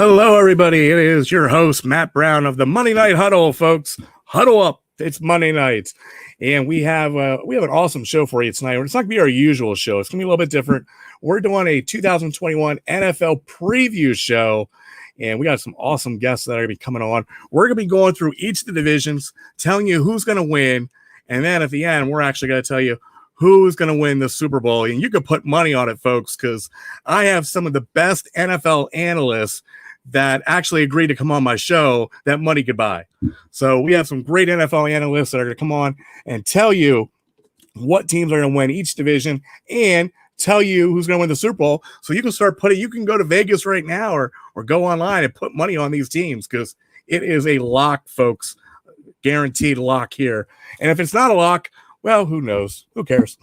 Hello, everybody. It is your host, Matt Brown of the Monday Night Huddle, folks. Huddle up. It's Monday nights. And we have an awesome show for you tonight. It's not going to be our usual show. It's going to be a little bit different. We're doing a 2021 NFL preview show, and we got some awesome guests that are going to be coming on. We're going to be going through each of the divisions, telling you who's going to win, and then at the end, we're actually going to tell you who's going to win the Super Bowl. And you can put money on it, folks, because I have some of the best NFL analysts that actually agreed to come on my show that money could buy. So we have some great NFL analysts that are going to come on and tell you what teams are going to win each division and tell you who's going to win the Super Bowl. So you can you can go to Vegas right now or go online and put money on these teams because it is a lock, folks. Guaranteed lock here. And if it's not a lock, well, who knows? Who cares?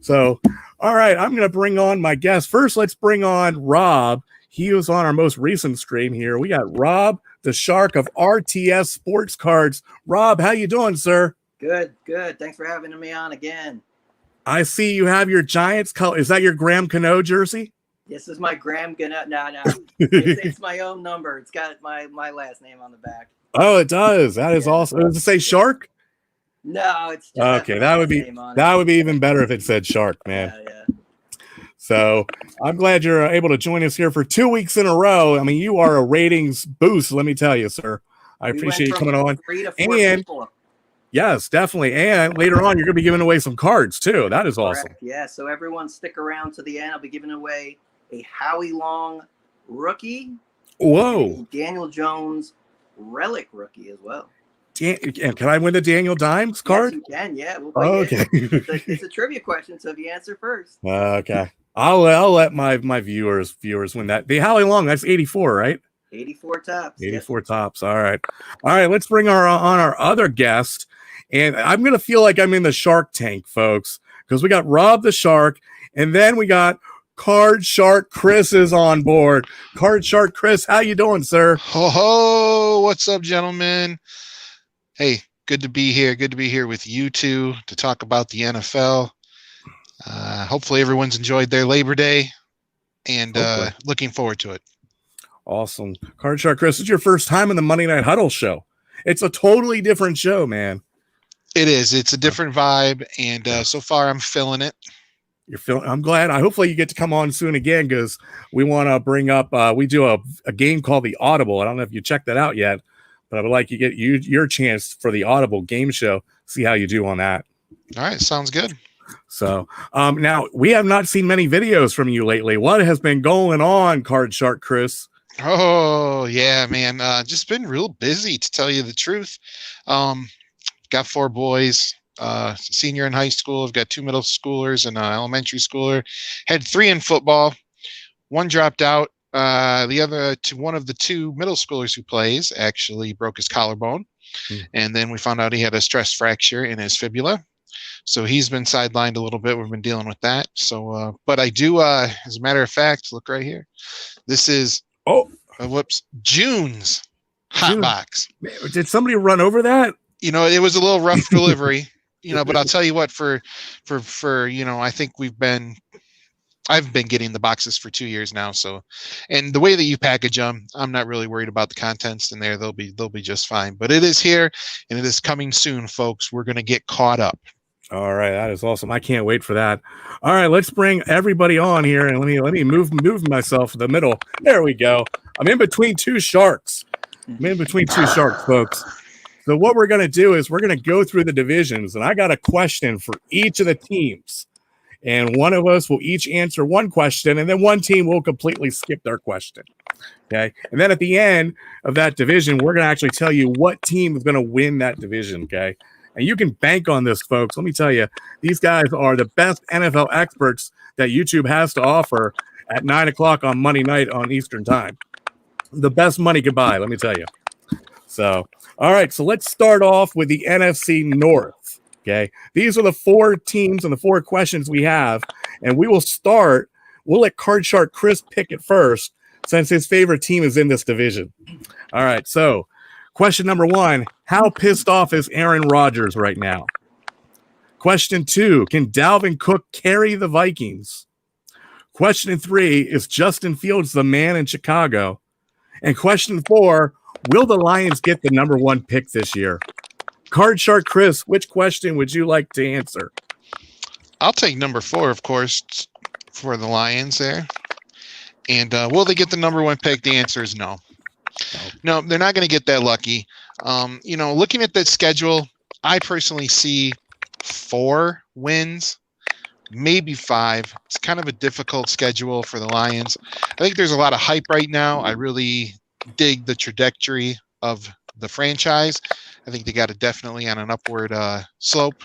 So, all right, I'm going to bring on my guest. First, let's bring on Rob. He was on our most recent stream here. We got Rob, the Shark of RTS Sports Cards. Rob, how you doing, sir? Good. Thanks for having me on again. I see you have your Giants color. Is that your Graham Cano jersey? This is my Graham Cano. No. It's my own number. It's got my last name on the back. Oh, it does. That is awesome. Does it say Shark? No, it's just okay. That would be even better if it said Shark, man. Yeah. So I'm glad you're able to join us here for 2 weeks in a row. I mean, you are a ratings boost, let me tell you, sir. I appreciate you coming on. 3 to 4 people. Yes, definitely. And later on, you're going to be giving away some cards, too. That is awesome. Correct. Yeah, so everyone stick around to the end. I'll be giving away a Howie Long rookie. Whoa. Daniel Jones relic rookie as well. And can I win the Daniel Dimes card? Yes, you can, yeah. Okay. It's a trivia question, so if you answer first. Okay. I'll let my viewers win that. The Howie Long, that's 84, right? 84 tops. 84 tops. All right. Let's bring our other guest. And I'm going to feel like I'm in the Shark Tank, folks, because we got Rob the Shark, and then we got Card Shark Chris is on board. Card Shark Chris, how you doing, sir? Ho, what's up, gentlemen? Hey, good to be here. Good to be here with you two to talk about the NFL. Hopefully everyone's enjoyed their Labor Day and looking forward to it. Awesome. Card Shark Chris, it's your first time in the Monday Night Huddle show. It's a totally different show, man. It is. It's a different vibe, and so far I'm feeling it. I'm glad. Hopefully you get to come on soon again because we want to bring up, we do a game called the Audible. I don't know if you checked that out yet, but I would like to get your chance for the Audible game show, see how you do on that. All right. Sounds good. So now we have not seen many videos from you lately. What has been going on, Card Shark Chris? Oh, yeah, man. Just been real busy, to tell you the truth. Got 4 boys, senior in high school. I've got 2 middle schoolers and an elementary schooler. Had 3 in football. 1 dropped out. One of the 2 middle schoolers who plays actually broke his collarbone. And then we found out he had a stress fracture in his fibula. So he's been sidelined a little bit. We've been dealing with that. So, but I do, as a matter of fact, look right here. This is, June's hot box. Did somebody run over that? You know, it was a little rough delivery, but I'll tell you what, for, I think I've been getting the boxes for 2 years now. So, and the way that you package them, I'm not really worried about the contents in there. They'll be just fine, but it is here and it is coming soon, folks. We're going to get caught up. All right. That is awesome. I can't wait for that. All right. Let's bring everybody on here and let me move myself to the middle. There we go. I'm in between 2 sharks. Folks. So what we're going to do is we're going to go through the divisions, and I got a question for each of the teams. And one of us will each answer one question, and then one team will completely skip their question. Okay. And then at the end of that division, we're going to actually tell you what team is going to win that division. Okay. And you can bank on this, folks. Let me tell you, these guys are the best NFL experts that YouTube has to offer at 9 o'clock on Monday night on Eastern time. The best money could buy, let me tell you. So, all right. So let's start off with the NFC North. Okay. These are the 4 teams and the 4 questions we have. And we'll let Card Shark Chris pick it first since his favorite team is in this division. All right. So question number 1, how pissed off is Aaron Rodgers right now? Question 2, can Dalvin Cook carry the Vikings? Question 3, is Justin Fields the man in Chicago? And question 4, will the Lions get the number 1 pick this year? Card Shark Chris, which question would you like to answer? I'll take number 4, of course, for the Lions there. And will they get the number 1 pick? The answer is no. No, they're not going to get that lucky. Looking at that schedule, I personally see 4 wins, maybe 5. It's kind of a difficult schedule for the Lions. I think there's a lot of hype right now. I really dig the trajectory of the franchise. I think they got it definitely on an upward slope.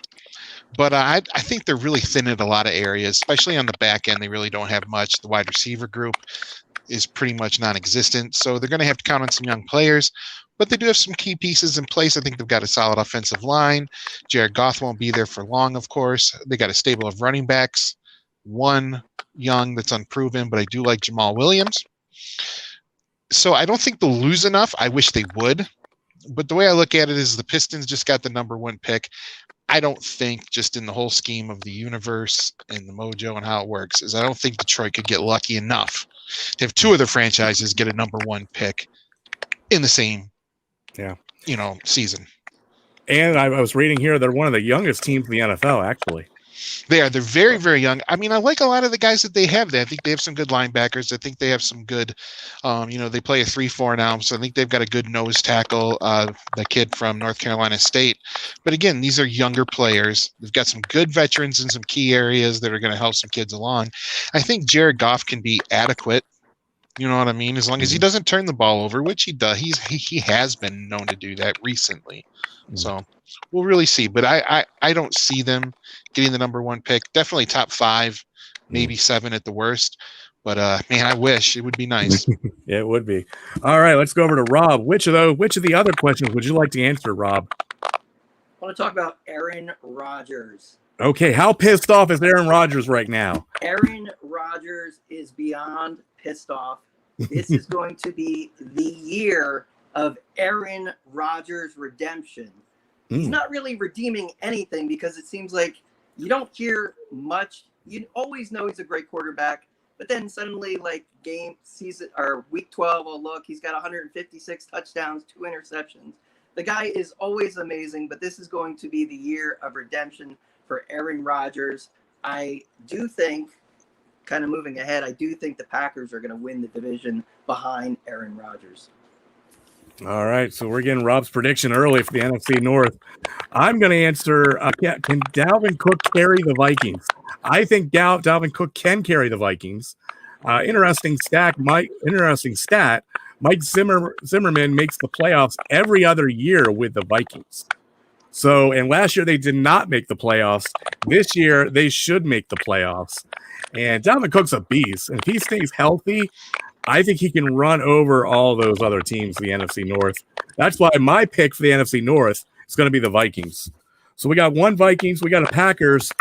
But I think they're really thin in a lot of areas, especially on the back end. They really don't have much. The wide receiver group is pretty much non-existent. So they're going to have to count on some young players. But they do have some key pieces in place. I think they've got a solid offensive line. Jared Goff won't be there for long, of course. They got a stable of running backs. One young that's unproven, but I do like Jamal Williams. So I don't think they'll lose enough. I wish they would. But the way I look at it is the Pistons just got the number 1 pick. I don't think, just in the whole scheme of the universe and the mojo and how it works, is I don't think Detroit could get lucky enough to have 2 other franchises get a number 1 pick in the same season. And I was reading here they're one of the youngest teams in the NFL, actually. They're very, very young. I mean, I like a lot of the guys that they have there. I think they have some good linebackers. I think they have some good, they play a 3-4 now, so I think they've got a good nose tackle, the kid from North Carolina State. But again, these are younger players. They've got some good veterans in some key areas that are going to help some kids along. I think Jared Goff can be adequate. You know what I mean? As long as he doesn't turn the ball over, which he does. He has been known to do that recently. So we'll really see. But I don't see them getting the number 1 pick. Definitely top 5, maybe 7 at the worst. But man, I wish. It would be nice. Yeah, it would be. All right, let's go over to Rob. Which of the other questions would you like to answer, Rob? I want to talk about Aaron Rodgers. Okay, how pissed off is Aaron Rodgers right now? Aaron Rodgers is beyond pissed off. This is going to be the year of Aaron Rodgers' redemption. He's not really redeeming anything because it seems like you don't hear much. You always know he's a great quarterback, but then suddenly, like season or week 12, oh look, he's got 156 touchdowns, 2 interceptions. The guy is always amazing, but this is going to be the year of redemption for Aaron Rodgers. I do think, kind of moving ahead, I do think the Packers are going to win the division behind Aaron Rodgers. All right, so we're getting Rob's prediction early for the NFC North. I'm going to answer, can Dalvin Cook carry the Vikings? I think Dalvin Cook can carry the Vikings. Interesting stat, Mike Zimmerman makes the playoffs every other year with the Vikings. So, and last year they did not make the playoffs. This year they should make the playoffs. And Dalvin Cook's a beast. And if he stays healthy, I think he can run over all those other teams in the NFC North. That's why my pick for the NFC North is going to be the Vikings. So we got 1 Vikings, we got a Packers.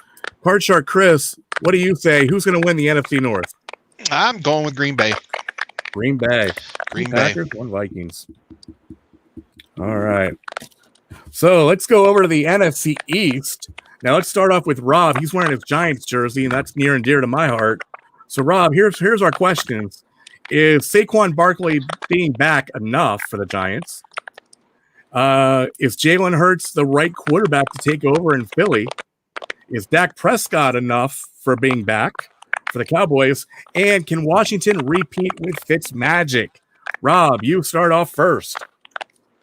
Card Shark Chris, what do you say? Who's going to win the NFC North? I'm going with Green Bay. Green Bay. Green Packers, Bay. 1 Vikings. All right. So let's go over to the NFC East. Now let's start off with Rob. He's wearing his Giants jersey, and that's near and dear to my heart. So Rob, here's our questions. Is Saquon Barkley being back enough for the Giants? Is Jalen Hurts the right quarterback to take over in Philly? Is Dak Prescott enough for being back for the Cowboys? And can Washington repeat with Fitzmagic? Rob, you start off first.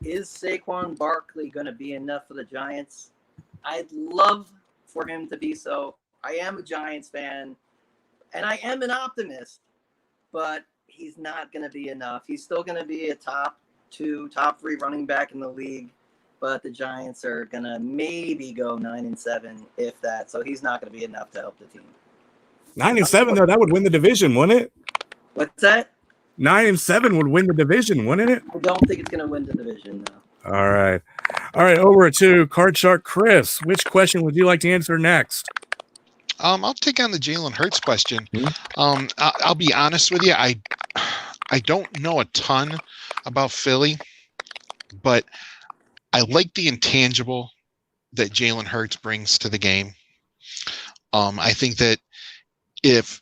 Is Saquon Barkley going to be enough for the Giants? I'd love for him to be so. I am a Giants fan, and I am an optimist, but he's not going to be enough. He's still going to be a top 2, top 3 running back in the league, but the Giants are going to maybe go 9-7, if that. So he's not going to be enough to help the team. 9-7, though, that would win the division, wouldn't it? What's that? 9-7 would win the division, wouldn't it? I don't think it's going to win the division, though. All right. Over to Card Shark Chris. Which question would you like to answer next? I'll take on the Jalen Hurts question. I'll be honest with you. I don't know a ton about Philly, but I like the intangible that Jalen Hurts brings to the game. I think that if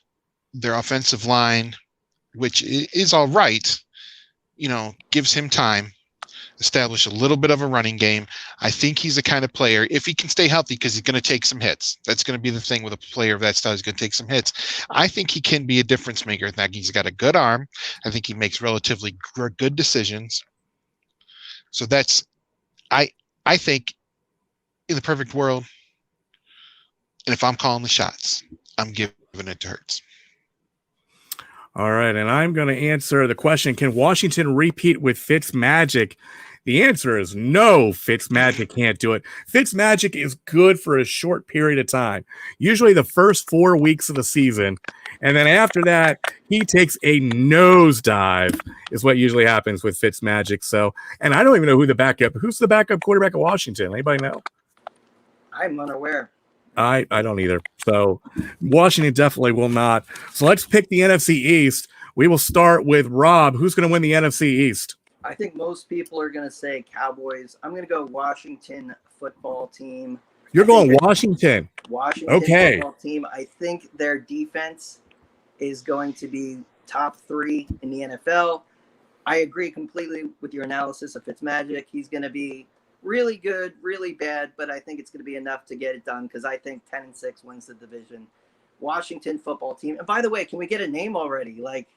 their offensive line, which is all right, gives him time, establish a little bit of a running game. I think he's the kind of player, if he can stay healthy, because he's going to take some hits. That's going to be the thing with a player of that style. He's going to take some hits. I think he can be a difference maker. I think he's got a good arm. I think he makes relatively good decisions. So that's, I think, in the perfect world, and if I'm calling the shots, I'm giving it to Hurts. All right, and I'm going to answer the question, can Washington repeat with Fitzmagic? The answer is no, Fitzmagic can't do it. Fitzmagic is good for a short period of time, usually the first 4 weeks of the season. And then after that, he takes a nosedive is what usually happens with Fitzmagic. So, and I don't even know who's the backup quarterback of Washington. Anybody know? I'm unaware. I don't either. So Washington definitely will not. So let's pick the NFC East. We will start with Rob. Who's going to win the NFC East? I think most people are going to say Cowboys. I'm going to go Washington football team. You're going Washington. Washington okay. Football team. I think their defense is going to be top 3 in the NFL. I agree completely with your analysis of Fitzmagic. He's going to be really good, really bad, but I think it's going to be enough to get it done because I think 10-6 wins the division. Washington football team. And by the way, can we get a name already? Like,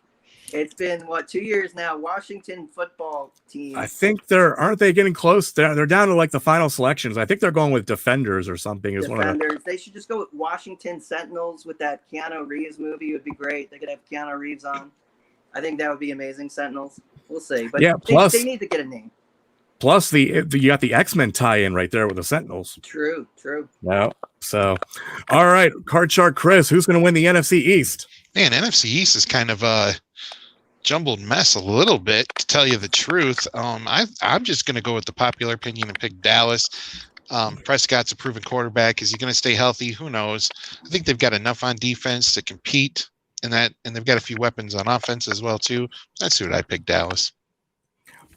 it's been, 2 years now. Washington football team. I think aren't they getting close? They're down to like the final selections. I think they're going with Defenders or something. Defenders. They should just go with Washington Sentinels with that Keanu Reeves movie. It would be great. They could have Keanu Reeves on. I think that would be amazing. Sentinels. We'll see. But yeah, they need to get a name. Plus, you got the X-Men tie-in right there with the Sentinels. True. Yeah. So, all right, Card Shark Chris, who's going to win the NFC East? Man, NFC East is kind of a jumbled mess a little bit, to tell you the truth. I'm just going to go with the popular opinion and pick Dallas. Prescott's a proven quarterback. Is he going to stay healthy? Who knows? I think they've got enough on defense to compete in that, and they've got a few weapons on offense as well too. That's who I pick, Dallas.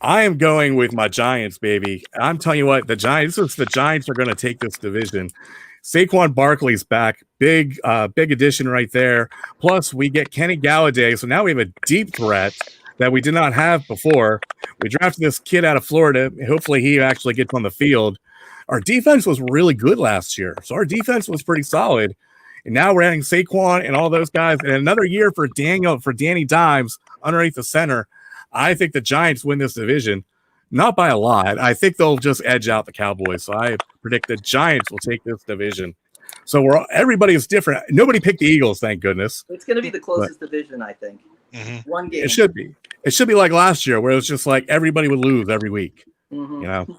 I am going with my Giants, baby. I'm telling you what, the Giants are going to take this division. Saquon Barkley's back. Big addition right there. Plus, we get Kenny Galladay. So now we have a deep threat that we did not have before. We drafted this kid out of Florida. Hopefully, he actually gets on the field. Our defense was really good last year. So our defense was pretty solid. And now we're adding Saquon and all those guys. And another year for Danny Dimes underneath the center. I think the Giants win this division, not by a lot. I think they'll just edge out the Cowboys. So I predict the Giants will take this division. So everybody is different. Nobody picked the Eagles, thank goodness. It's going to be the closest division, I think. Mm-hmm. One game. It should be. It should be like last year, where it was just like everybody would lose every week. Mm-hmm.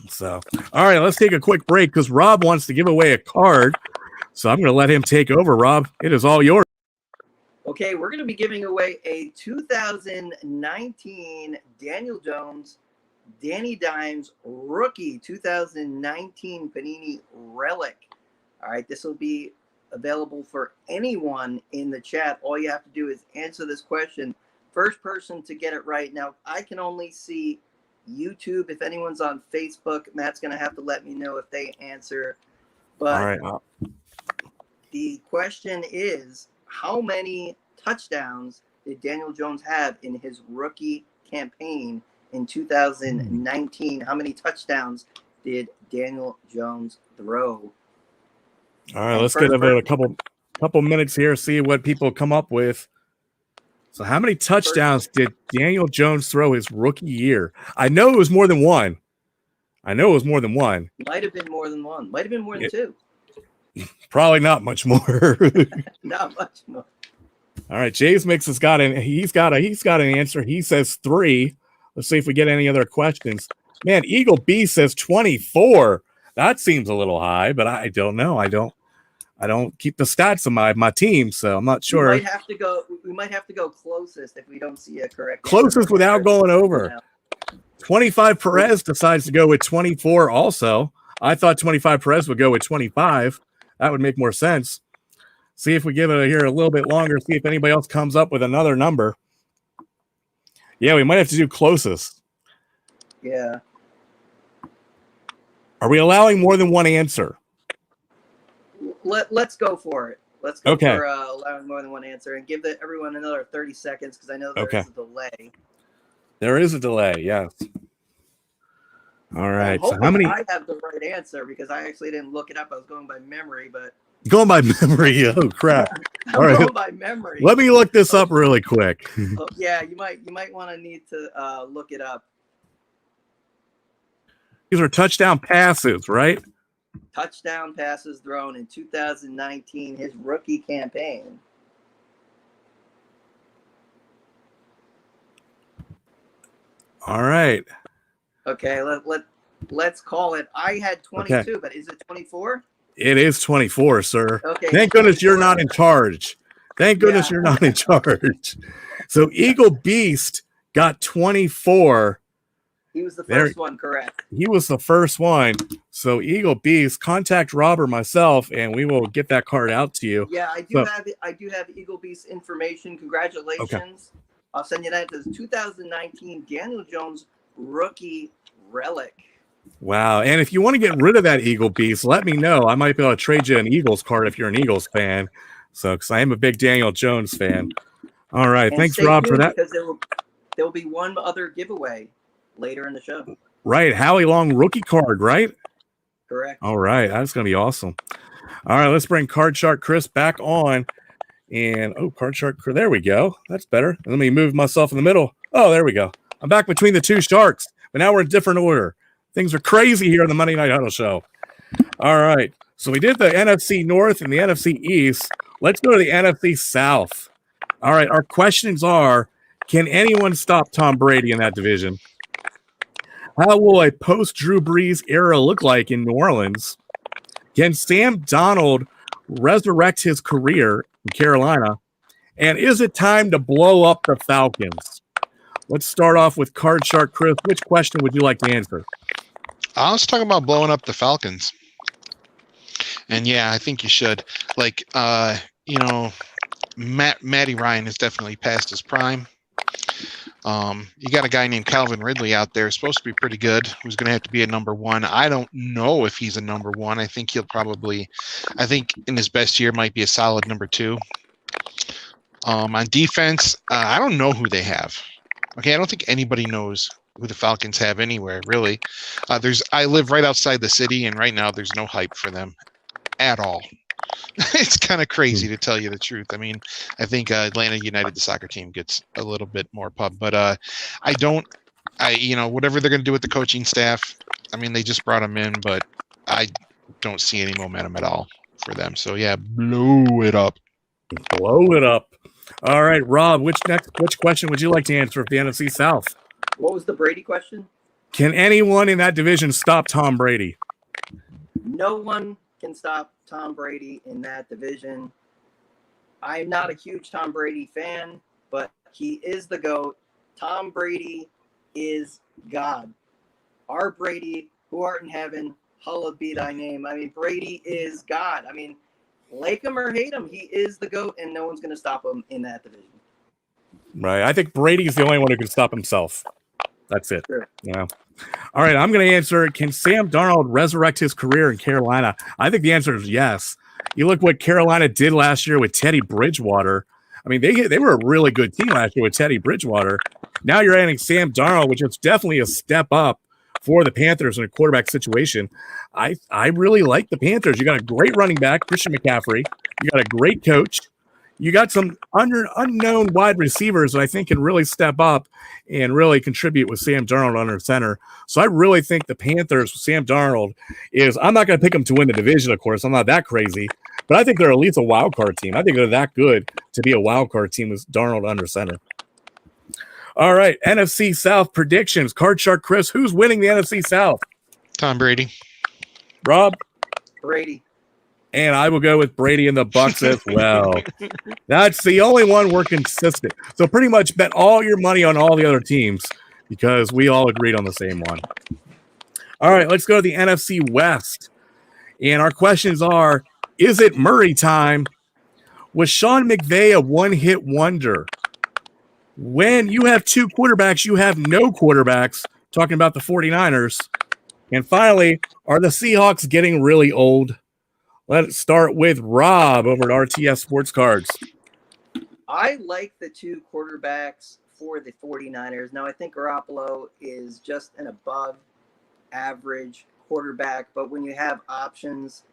So, all right, let's take a quick break because Rob wants to give away a card. So I'm going to let him take over. Rob, it is all yours. Okay, we're going to be giving away a 2019 Daniel Jones, Danny Dimes rookie 2019 Panini Relic. All right, this will be available for anyone in the chat. All you have to do is answer this question. First person to get it right. Now, I can only see YouTube. If anyone's on Facebook, Matt's going to have to let me know if they answer. But all right. The question is, how many touchdowns did Daniel Jones have in his rookie campaign in 2019? How many touchdowns did Daniel Jones throw? All right, let's get about a couple minutes here, see what people come up with. So how many touchdowns did Daniel Jones throw his rookie year? I know it was more than one. Might have been more than one. Might have been more than two. Probably not much more. Not much more. All right, Jays Mix has got he's got an answer. He says 3. Let's see if we get any other questions. Man, Eagle B says 24. That seems a little high, but I don't know. I don't keep the stats of my team, so I'm not sure. We might have to go closest if we don't see a correct closest answer. Without going over. 25 Perez decides to go with 24 also. I thought 25 Perez would go with 25. That would make more sense. See if we give it here a little bit longer, see if anybody else comes up with another number. Yeah, we might have to do closest. Yeah. Are we allowing more than one answer? Let's go for it. Let's go okay. for allowing more than one answer and give everyone another 30 seconds because I know there is a delay. There is a delay. Yes. All right. I'm So how hoping many? I have the right answer because I actually didn't look it up. I was going by memory, but Going by memory. Oh crap! I'm All right. going by memory. Let me look this up really quick. Oh, yeah, you might want to need to look it up. These are touchdown passes, right? Touchdown passes thrown in 2019, his rookie campaign. All right. Okay, let's call it. I had 22, Okay. but is it 24? It is 24, sir. Okay. Thank goodness you're not in charge. Thank goodness you're not in charge. So Eagle Beast got 24. He was the first one, correct? He was the first one. So Eagle Beast, contact Rob or myself, and we will get that card out to you. Yeah, I do have Eagle Beast information. Congratulations. Okay. I'll send you that. It's 2019 Daniel Jones rookie relic. Wow. And if you want to get rid of that Eagle Beast, let me know. I might be able to trade you an Eagles card if you're an Eagles fan. So, because I am a big Daniel Jones fan. All right. And thanks, Rob, for that. Because there will be one other giveaway later in the show. Right. Howie Long rookie card, right? Correct. All right. That's going to be awesome. All right. Let's bring Card Shark Chris back on. And, Card Shark, there we go. That's better. Let me move myself in the middle. Oh, there we go. I'm back between the two sharks, but now we're in different order. Things are crazy here on the Monday Night Huddle show. All right. So we did the NFC North and the NFC East. Let's go to the NFC South. All right. Our questions are, can anyone stop Tom Brady in that division? How will a post-Drew Brees era look like in New Orleans? Can Sam Darnold resurrect his career in Carolina? And is it time to blow up the Falcons? Let's start off with Card Shark Chris. Which question would you like to answer? I was talking about blowing up the Falcons. And yeah, I think you should. Like, Matty Ryan is definitely past his prime. You got a guy named Calvin Ridley out there, supposed to be pretty good, who's going to have to be a number one. I don't know if he's a number one. I think I think in his best year might be a solid number two. On defense, I don't know who they have. Okay, I don't think anybody knows who the Falcons have anywhere, really. I live right outside the city, and right now there's no hype for them at all. It's kind of crazy to tell you the truth. I mean, I think Atlanta United, the soccer team, gets a little bit more pub, but whatever they're going to do with the coaching staff, I mean, they just brought them in, but I don't see any momentum at all for them. So yeah, blow it up. Blow it up. All right, Rob, which question would you like to answer for the NFC South? What was the Brady question? Can anyone in that division stop Tom Brady? No one can stop Tom Brady in that division. I'm not a huge Tom Brady fan, but he is the GOAT. Tom Brady is God. Our Brady, who art in heaven, hallowed be thy name. I mean, Brady is God. I mean, like him or hate him, he is the GOAT, and no one's going to stop him in that division. Right. I think Brady's the only one who can stop himself. That's it. Sure. Yeah. All right. I'm going to answer, can Sam Darnold resurrect his career in Carolina? I think the answer is yes. You look what Carolina did last year with Teddy Bridgewater. I mean, they were a really good team last year with Teddy Bridgewater. Now you're adding Sam Darnold, which is definitely a step up for the Panthers in a quarterback situation. I really like the Panthers. You got a great running back, Christian McCaffrey. You got a great coach. You got some unknown wide receivers that I think can really step up and really contribute with Sam Darnold under center. So I really think the Panthers with Sam Darnold is – I'm not going to pick them to win the division, of course. I'm not that crazy. But I think they're at least a wild card team. I think they're that good to be a wild card team with Darnold under center. All right, NFC South predictions. Card Shark Chris, who's winning the NFC South? Tom Brady. Rob? Brady. And I will go with Brady and the Bucks as well. That's the only one we're consistent. So pretty much bet all your money on all the other teams because we all agreed on the same one. All right, let's go to the NFC West. And our questions are, is it Murray time? Was Sean McVay a one-hit wonder? When you have two quarterbacks, you have no quarterbacks, talking about the 49ers. And finally, are the Seahawks getting really old? Let's start with Rob over at RTS Sports Cards. I like the two quarterbacks for the 49ers. Now, I think Garoppolo is just an above average quarterback, but when you have options,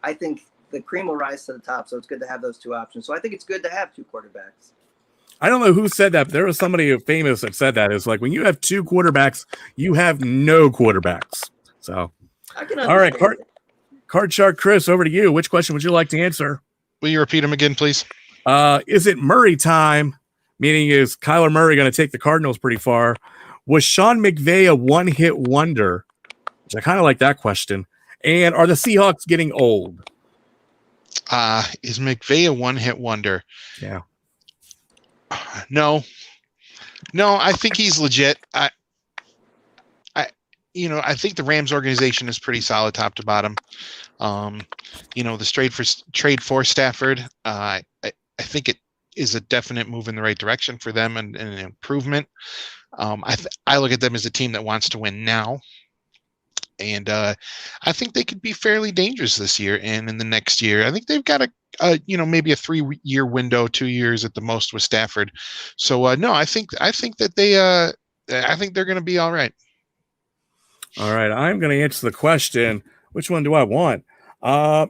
I think the cream will rise to the top, so it's good to have those two options. So I think it's good to have two quarterbacks. I don't know who said that, but there was somebody famous that said that. It's like when you have two quarterbacks, you have no quarterbacks. So, I can all right, understand it. Card Shark Chris, over to you. Which question would you like to answer? Will you repeat them again, please? Is it Murray time? Meaning, is Kyler Murray going to take the Cardinals pretty far? Was Sean McVay a one-hit wonder? Which I kind of like that question. And are the Seahawks getting old? Is McVay a one-hit wonder? Yeah. No, I think he's legit. I think the Rams organization is pretty solid top to bottom. The trade for Stafford, I think it is a definite move in the right direction for them and an improvement. I look at them as a team that wants to win now. And I think they could be fairly dangerous this year and in the next year. I think they've got maybe a 3-year window, 2 years at the most with Stafford. So no, I think that I think they're going to be all right. All right, I'm going to answer the question. Which one do I want?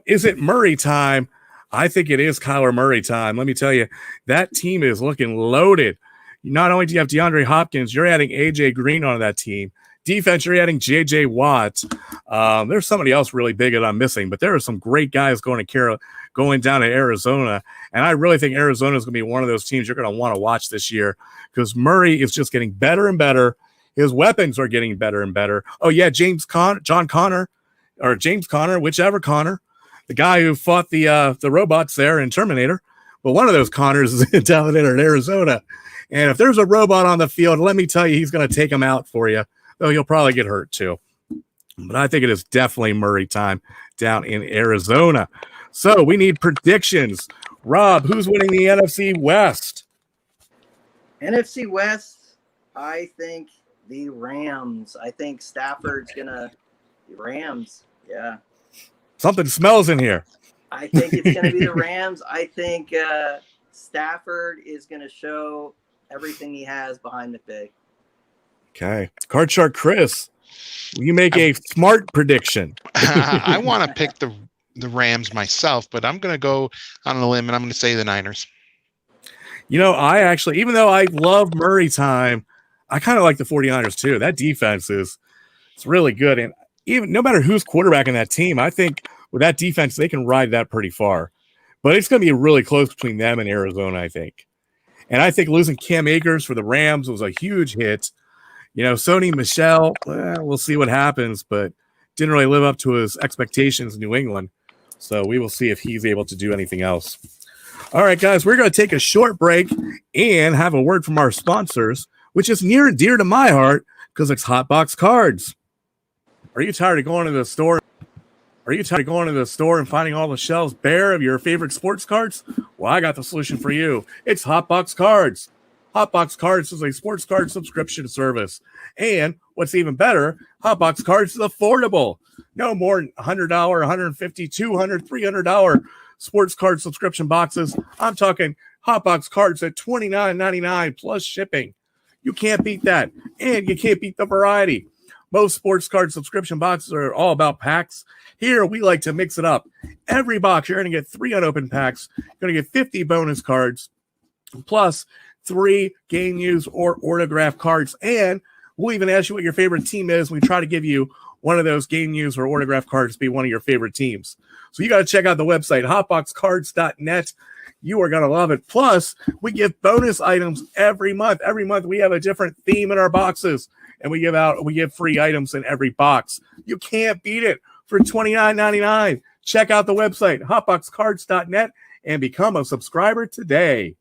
Is it Murray time? I think it is Kyler Murray time. Let me tell you, that team is looking loaded. Not only do you have DeAndre Hopkins, you're adding A.J. Green onto that team. Defense, you're adding J.J. Watt. There's somebody else really big that I'm missing, but there are some great guys going down to Arizona, and I really think Arizona is going to be one of those teams you're going to want to watch this year because Murray is just getting better and better. His weapons are getting better and better. Oh, yeah, James Conner, whichever Connor, the guy who fought the robots there in Terminator. But one of those Connors is down there in Arizona. And if there's a robot on the field, let me tell you, he's going to take him out for you. Though he'll probably get hurt too. But I think it is definitely Murray time down in Arizona. So we need predictions. Rob, who's winning the NFC West? NFC West, I think the Rams. I think Stafford's the Rams. Yeah. Something smells in here. I think it's going to be the Rams. I think Stafford is going to show everything he has behind the big. Okay. Card Shark Chris, will you make a smart prediction? I want to pick the Rams myself, but I'm going to go on a limb and I'm going to say the Niners. I actually, even though I love Murray time, I kind of like the 49ers too. That defense it's really good. And even no matter who's quarterback in that team, I think with that defense, they can ride that pretty far. But it's going to be really close between them and Arizona, I think. And I think losing Cam Akers for the Rams was a huge hit. Sony Michel, we'll see what happens, but didn't really live up to his expectations in New England. So we will see if he's able to do anything else. All right, guys, we're going to take a short break and have a word from our sponsors, which is near and dear to my heart because it's Hotbox Cards. Are you tired of going to the store? And finding all the shelves bare of your favorite sports cards? Well, I got the solution for you. It's Hotbox Cards. Hotbox Cards is a sports card subscription service. And what's even better, Hotbox Cards is affordable. No more than $100, $150, $200, $300 sports card subscription boxes. I'm talking Hotbox Cards at $29.99 plus shipping. You can't beat that. And you can't beat the variety. Most sports card subscription boxes are all about packs. Here, we like to mix it up. Every box, you're going to get 3 unopened packs. You're going to get 50 bonus cards, plus 3 game use or autograph cards. And we'll even ask you what your favorite team is. We try to give you one of those game use or autograph cards to be one of your favorite teams. So you got to check out the website, hotboxcards.net. You are going to love it. Plus, we give bonus items every month. Every month, we have a different theme in our boxes, and we give free items in every box. You can't beat it for $29.99. Check out the website, hotboxcards.net, and become a subscriber today.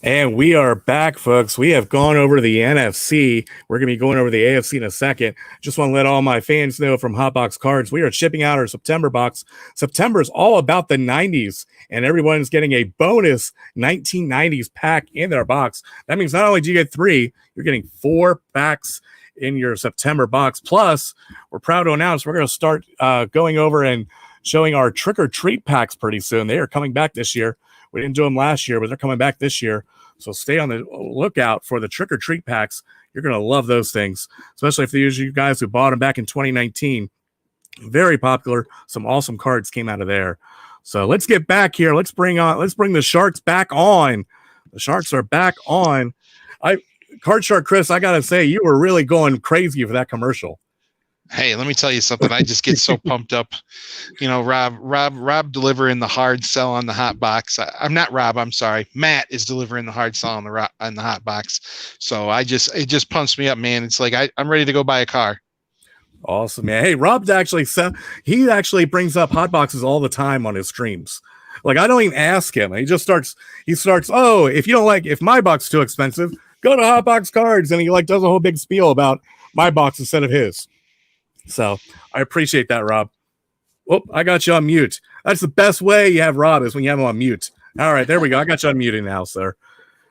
And we are back, folks. We have gone over to the NFC. We're going to be going over the AFC in a second. Just want to let all my fans know from Hotbox Cards, we are shipping out our September box. September is all about the 90s, and everyone's getting a bonus 1990s pack in their box. That means not only do you get 3, you're getting 4 packs in your September box. Plus, we're proud to announce we're going to start going over and showing our trick-or-treat packs pretty soon. They are coming back this year. We didn't do them last year, but they're coming back this year. So stay on the lookout for the trick or treat packs. You're going to love those things, especially if these are you guys who bought them back in 2019. Very popular. Some awesome cards came out of there. So let's get back here. Let's bring the Sharks back on. The Sharks are back on. Card Shark Chris, I gotta say, you were really going crazy for that commercial. Hey, let me tell you something. I just get so pumped up. Rob delivering the hard sell on the hot box. I'm not Rob. I'm sorry. Matt is delivering the hard sell on the hot box. So it just pumps me up, man. It's like I'm ready to go buy a car. Awesome, man. Hey, Rob's he actually brings up hot boxes all the time on his streams. Like, I don't even ask him. He starts, oh, if my box is too expensive, go to Hot Box Cards. And he does a whole big spiel about my box instead of his. So I appreciate that, Rob. Oh, I got you on mute. That's the best way you have Rob, is when you have him on mute. All right, there we go. I got you on muting now, sir.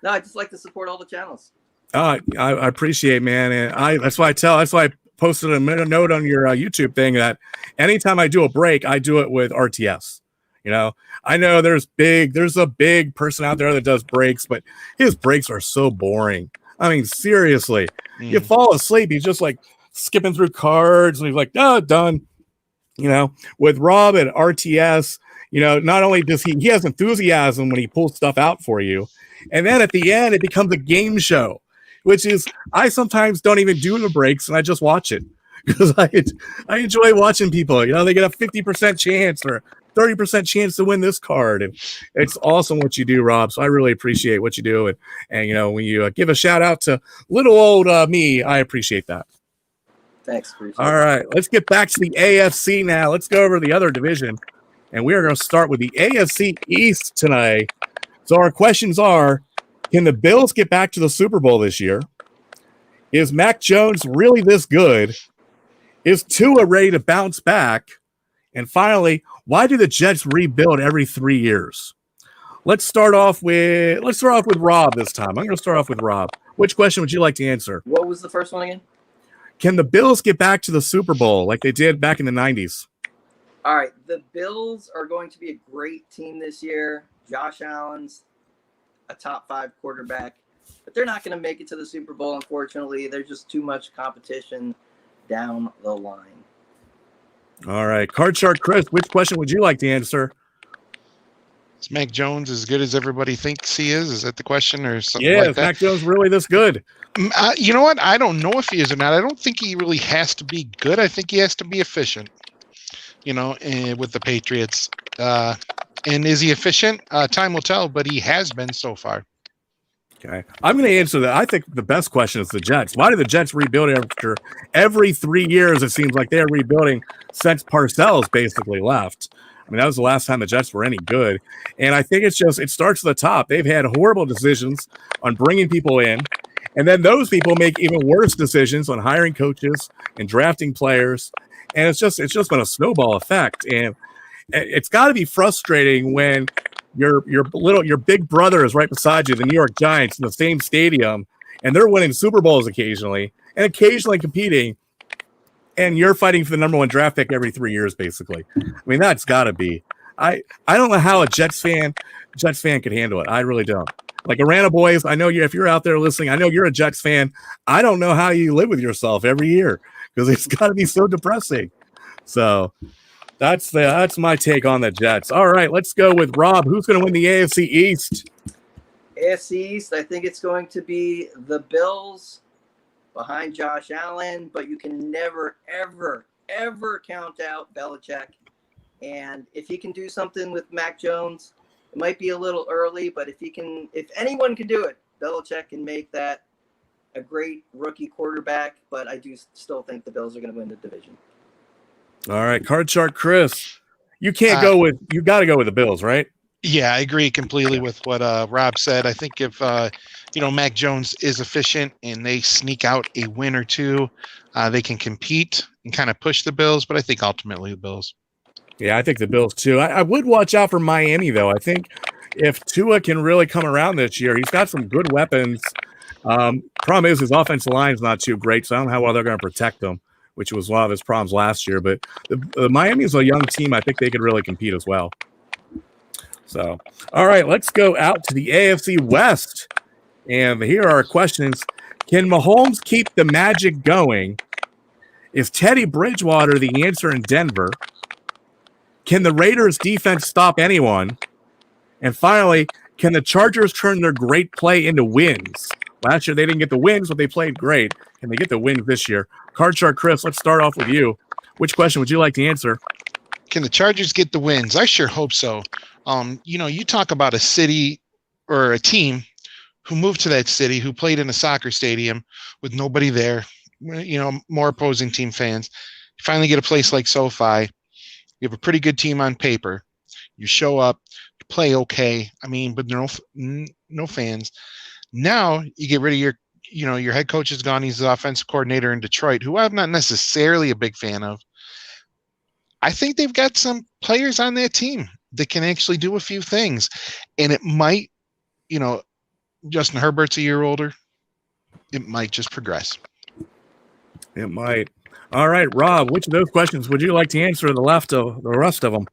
No, I just like to support all the channels. I appreciate it, man. And that's why I posted a note on your YouTube thing that anytime I do a break, I do it with RTS. I know there's a big person out there that does breaks, but his breaks are so boring. I mean, seriously, you fall asleep. He's just like skipping through cards and he's like, oh, done. With Rob at RTS, not only does he has enthusiasm when he pulls stuff out for you, and then at the end, it becomes a game show, which is, I sometimes don't even do the breaks and I just watch it because I enjoy watching people. They get a 50% chance or 30% chance to win this card. And it's awesome what you do, Rob. So I really appreciate what you do. And when you give a shout out to little old me, I appreciate that. Thanks. All right, let's get back to the AFC now. Let's go over the other division. And we are going to start with the AFC East tonight. So our questions are, can the Bills get back to the Super Bowl this year? Is Mac Jones really this good? Is Tua ready to bounce back? And finally, why do the Jets rebuild every 3 years? Let's start off with Rob this time. I'm going to start off with Rob. Which question would you like to answer? What was the first one again? Can the Bills get back to the Super Bowl like they did back in the 90s? All right. The Bills are going to be a great team this year. Josh Allen's a top 5 quarterback, but they're not going to make it to the Super Bowl, unfortunately. There's just too much competition down the line. All right. Card Shark Chris, which question would you like to answer? Is Mac Jones as good as everybody thinks he is? Is that the question or something like that? Yeah, is Mac Jones really this good? You know what? I don't know if he is or not. I don't think he really has to be good. I think he has to be efficient, with the Patriots. And is he efficient? Time will tell, but he has been so far. Okay. I'm going to answer that. I think the best question is the Jets. Why do the Jets rebuild after every 3 years? It seems like they're rebuilding since Parcells basically left. I mean, that was the last time the Jets were any good. And I think it starts at the top. They've had horrible decisions on bringing people in. And then those people make even worse decisions on hiring coaches and drafting players. And it's just been a snowball effect. And it's got to be frustrating when your big brother is right beside you, the New York Giants, in the same stadium, and they're winning Super Bowls occasionally and occasionally competing, and you're fighting for the number 1 draft pick every 3 years, basically. I mean, that's got to be. I don't know how a Jets fan could handle it. I really don't. Like, Arana boys, I know you. If you're out there listening, I know you're a Jets fan. I don't know how you live with yourself every year because it's got to be so depressing. So that's my take on the Jets. All right, let's go with Rob. Who's going to win the AFC East? AFC East, I think it's going to be the Bills behind Josh Allen, but you can never, ever, ever count out Belichick. And if he can do something with Mac Jones, it might be a little early, but if anyone can do it, Belichick can make that a great rookie quarterback. But I do still think the Bills are going to win the division. All right, Card Shark Chris, you got to go with the Bills, right? Yeah, I agree completely with what Rob said. I think if Mac Jones is efficient and they sneak out a win or two, they can compete and kind of push the Bills. But I think ultimately the Bills. Yeah, I think the Bills too. I would watch out for Miami though. I think if Tua can really come around this year, he's got some good weapons. Problem is his offensive line is not too great, so I don't know how well they're going to protect him, which was one of his problems last year. But the Miami is a young team. I think they could really compete as well. So, all right, let's go out to the AFC West. And here are our questions. Can Mahomes keep the magic going? Is Teddy Bridgewater the answer in Denver? Can the Raiders defense stop anyone? And finally, can the Chargers turn their great play into wins? Last year they didn't get the wins, but they played great. Can they get the wins this year? Card Shark Chris, let's start off with you. Which question would you like to answer? Can the Chargers get the wins? I sure hope so. You talk about a city or a team who moved to that city, who played in a soccer stadium with nobody there, more opposing team fans. You finally get a place like SoFi. You have a pretty good team on paper. You show up, you play okay. But no fans. Now you get rid of your head coach is gone. He's the offensive coordinator in Detroit, who I'm not necessarily a big fan of. I think they've got some players on that team that can actually do a few things. And it might, Justin Herbert's a year older. It might just progress. It might. All right, Rob, which of those questions would you like to answer the rest of them?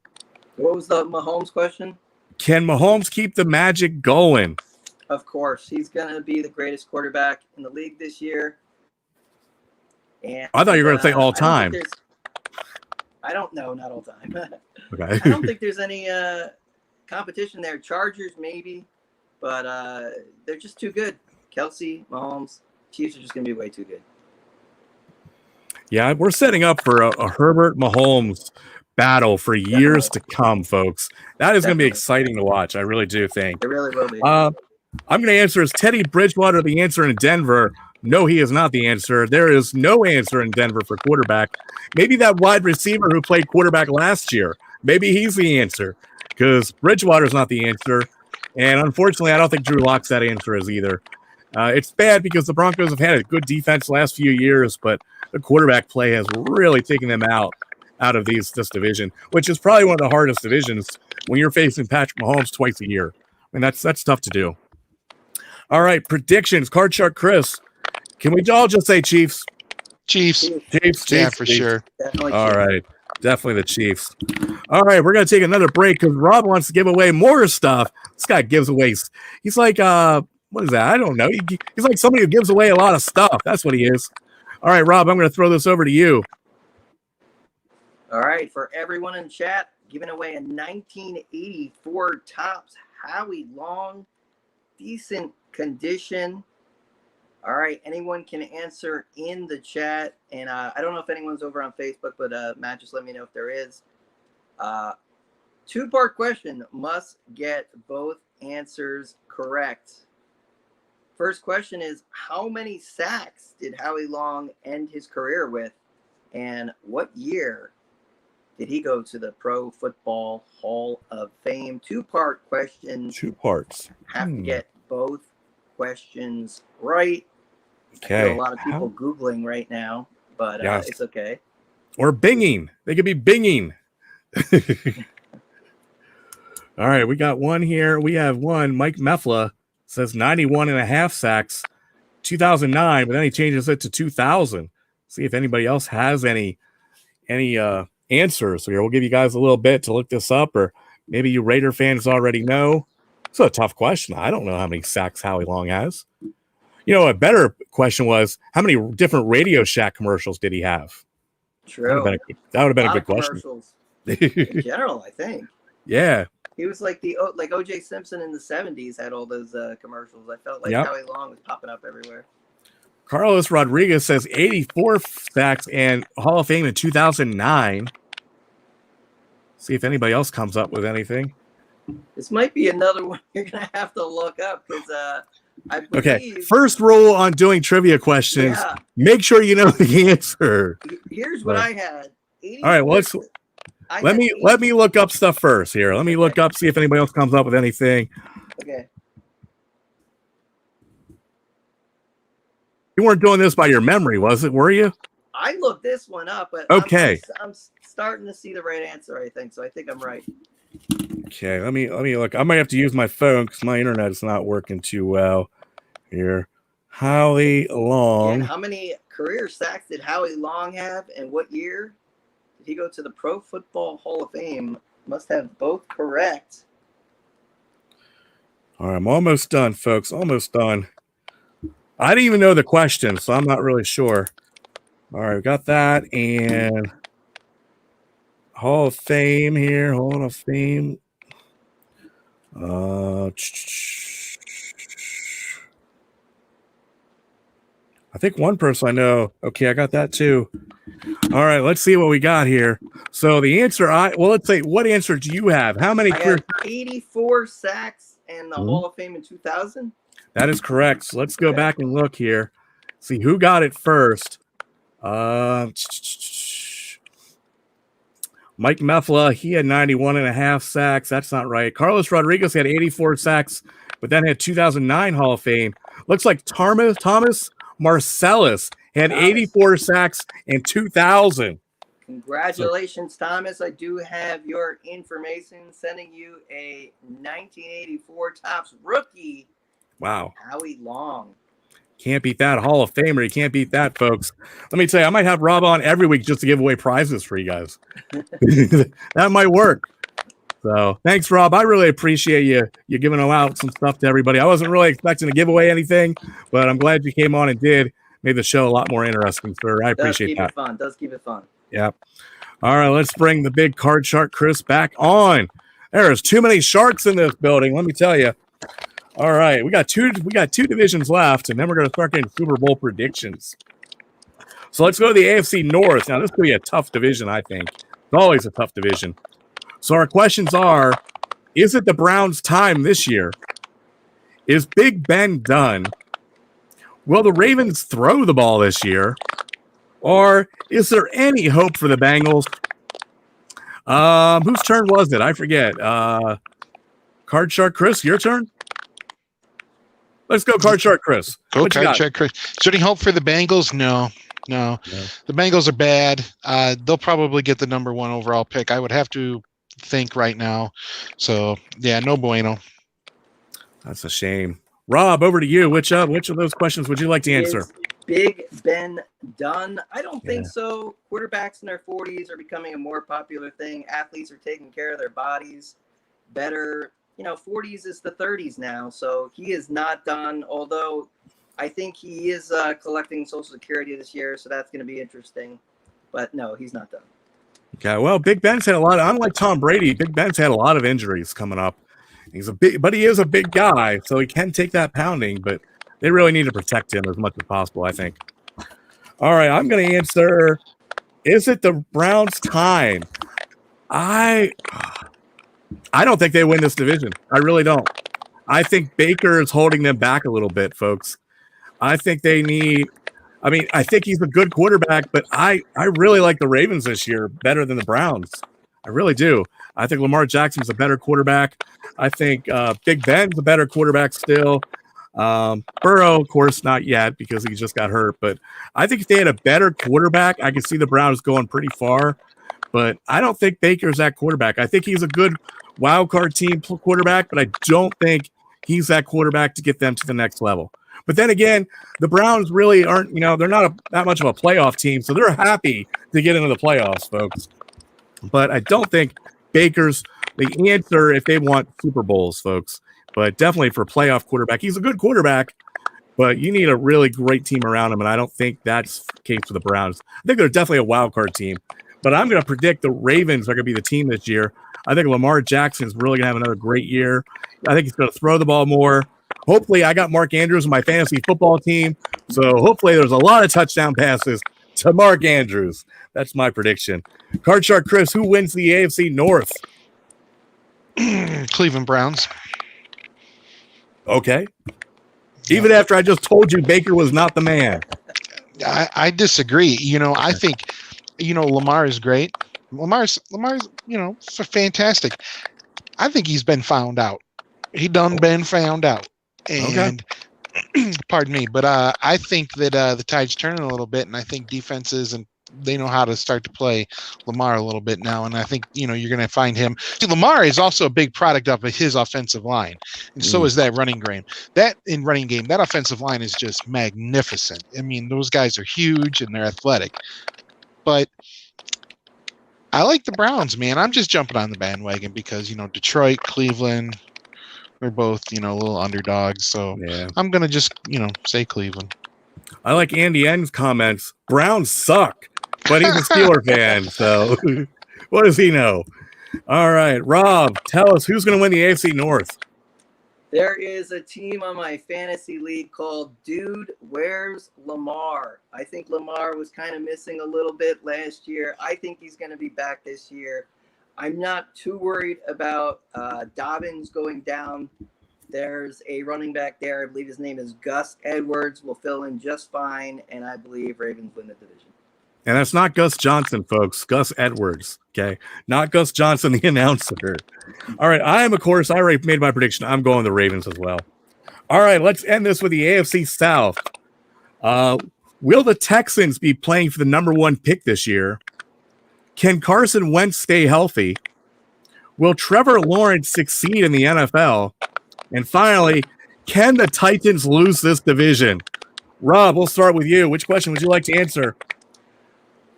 What was the Mahomes question? Can Mahomes keep the magic going? Of course. He's going to be the greatest quarterback in the league this year. And I thought you were going to say all time. I don't know, not all time. Okay. I don't think there's any competition there. Chargers, maybe, but they're just too good. Kelsey, Mahomes, Chiefs are just going to be way too good. Yeah, we're setting up for a Herbert Mahomes battle for years to come, folks. That is going to be exciting to watch. I really do think. It really will be. I'm going to answer, is Teddy Bridgewater the answer in Denver? No, he is not the answer. There is no answer in Denver for quarterback. Maybe that wide receiver who played quarterback last year, maybe he's the answer, because Bridgewater's not the answer. And unfortunately, I don't think Drew Lock's that answer is either. It's bad because the Broncos have had a good defense the last few years, but the quarterback play has really taken them out of this division, which is probably one of the hardest divisions when you're facing Patrick Mahomes twice a year. That's tough to do. All right, predictions. Card Shark Chris. Can we all just say Chiefs? Chiefs. Yeah, for sure. Definitely All Chiefs. right. Definitely the Chiefs. All right, we're going to take another break because Rob wants to give away more stuff. This guy gives away. He's like, what is that? I don't know. He's like somebody who gives away a lot of stuff. That's what he is. All right, Rob, I'm going to throw this over to you. All right, for everyone in chat, giving away a 1984 Topps Howie Long, decent condition. All right, anyone can answer in the chat, and I don't know if anyone's over on Facebook, but Matt, just let me know if there is. Two-part question, must get both answers correct. First question is, how many sacks did Howie Long end his career with, and what year did he go to the Pro Football Hall of Fame? Two-part question. 2 parts. Have to get both questions right. Okay. I feel a lot of people Googling right now, but Yes. it's okay. Or binging. They could be binging. All right, we got one here. We have one. Mike Mefla says 91.5 sacks, 2009, but then he changes it to 2000. See if anybody else has any answers. So here, we'll give you guys a little bit to look this up, or maybe you Raider fans already know. It's a tough question. I don't know how many sacks Howie Long has. A better question was, how many different Radio Shack commercials did he have? True. That would have been a good question. In general, I think. Yeah. He was like like O.J. Simpson in the 70s had all those commercials. I felt like Howie Long was popping up everywhere. Carlos Rodriguez says 84 sacks and Hall of Fame in 2009. See if anybody else comes up with anything. This might be another one you're going to have to look up because I believe... Okay, first rule on doing trivia questions, make sure you know the answer. Here's what I had. All right, well, let me look up stuff first here. Let me look up, see if anybody else comes up with anything. Okay. You weren't doing this by your memory, was it? Were you? I looked this one up, but okay. I'm starting to see the right answer, I think. So I think I'm right. Okay, let me look. I might have to use my phone because my internet is not working too well here. Howie Long. And how many career sacks did Howie Long have, and what year did he go to the Pro Football Hall of Fame? Must have both correct. All right, I'm almost done, folks. Almost done. I didn't even know the question, so I'm not really sure. All right, we got that. And Hall of Fame here. Hall of Fame. I think one person I know. Okay, I got that too. All right, let's see what we got here. So the answer, let's say, what answer do you have? How many? I have 84 sacks and the Hall of Fame in 2000. That is correct. So let's go back and look here. See who got it first. Mike Meffla, he had 91.5 sacks. That's not right. Carlos Rodriguez had 84 sacks, but then had 2009 Hall of Fame. Looks like Thomas Marcellus had 84 sacks in 2000. Congratulations, Thomas. I do have your information, sending you a 1984 Topps rookie. Wow. Howie Long. Can't beat that. Hall of Famer. You can't beat that, folks. Let me tell you, I might have Rob on every week just to give away prizes for you guys. That might work. So thanks, Rob. I really appreciate you giving out some stuff to everybody. I wasn't really expecting to give away anything, but I'm glad you came on and did. Made the show a lot more interesting, sir. I appreciate that. Does keep it fun. Yep. All right, let's bring the big card shark Chris back on. There's too many sharks in this building, let me tell you. All right, we got two divisions left, and then we're going to start getting Super Bowl predictions. So let's go to the AFC North. Now, this could be a tough division, I think. It's always a tough division. So our questions are, is it the Browns' time this year? Is Big Ben done? Will the Ravens throw the ball this year? Or is there any hope for the Bengals? Whose turn was it? I forget. Card Shark Chris, your turn? Let's go Card Shark Chris. Go Card Shark Chris. Is there any hope for the Bengals? No. The Bengals are bad. They'll probably get the number 1 overall pick. I would have to think right now. So, yeah, no bueno. That's a shame. Rob, over to you. Which of those questions would you like to answer? Is Big Ben done? I don't think so. Quarterbacks in their 40s are becoming a more popular thing. Athletes are taking care of their bodies better. 40s is the 30s now, so he is not done, although I think he is collecting Social Security this year, so that's going to be interesting. But no, he's not done. Okay, well, Big Ben's had a lot of, unlike Tom Brady, Big Ben's had a lot of injuries coming up. He is a big guy, so he can take that pounding, but they really need to protect him as much as possible, I think. All right, I'm going to answer, is it the Browns' time? I don't think they win this division. I really don't. I think Baker is holding them back a little bit, folks. I think I think he's a good quarterback, but I really like the Ravens this year better than the Browns. I really do. I think Lamar Jackson's a better quarterback. I think Big Ben's a better quarterback still. Burrow, of course, not yet because he just got hurt. But I think if they had a better quarterback, I could see the Browns going pretty far. But I don't think Baker's that quarterback. I think he's a good wild card team quarterback, but I don't think he's that quarterback to get them to the next level. But then again, the Browns really aren't, they're not that much of a playoff team, so they're happy to get into the playoffs, folks. But I don't think Baker's the answer if they want Super Bowls, folks. But definitely for playoff quarterback, he's a good quarterback, but you need a really great team around him, and I don't think that's the case for the Browns. I think they're definitely a wild card team. But I'm going to predict the Ravens are going to be the team this year. I think Lamar Jackson is really going to have another great year. I think he's going to throw the ball more. Hopefully, I got Mark Andrews on my fantasy football team. So hopefully there's a lot of touchdown passes to Mark Andrews. That's my prediction. Card Shark Chris, who wins the AFC North? Cleveland Browns. Okay. Even after I just told you Baker was not the man. I disagree. I think, Lamar is great. Lamar's fantastic. I think he's been found out. He done been found out. And pardon me, but I think that the tide's turning a little bit, and I think defenses and they know how to start to play Lamar a little bit now, and I think you're going to find him. See, Lamar is also a big product of his offensive line, and so is that running game. That offensive line is just magnificent. I mean, those guys are huge and they're athletic. But I like the Browns, man. I'm just jumping on the bandwagon because Detroit, Cleveland, They're both, little underdogs. So Yeah. I'm going to just, say Cleveland. I like Andy N's comments. Browns suck, but he's a Steeler fan, so what does he know? All right, Rob, tell us who's going to win the AFC North. There is a team on my fantasy league called Dude, Where's Lamar? I think Lamar was kind of missing a little bit last year. I think he's going to be back this year. I'm not too worried about Dobbins going down. There's a running back there. I believe his name is Gus Edwards. Will fill in just fine, and I believe Ravens win the division. And that's not Gus Johnson, folks. Gus Edwards, okay? Not Gus Johnson, the announcer. All right, I already made my prediction. I'm going the Ravens as well. All right, let's end this with the AFC South. Will the Texans be playing for the number 1 pick this year? Can Carson Wentz stay healthy? Will Trevor Lawrence succeed in the NFL? And finally, can the Titans lose this division? Rob, we'll start with you. Which question would you like to answer?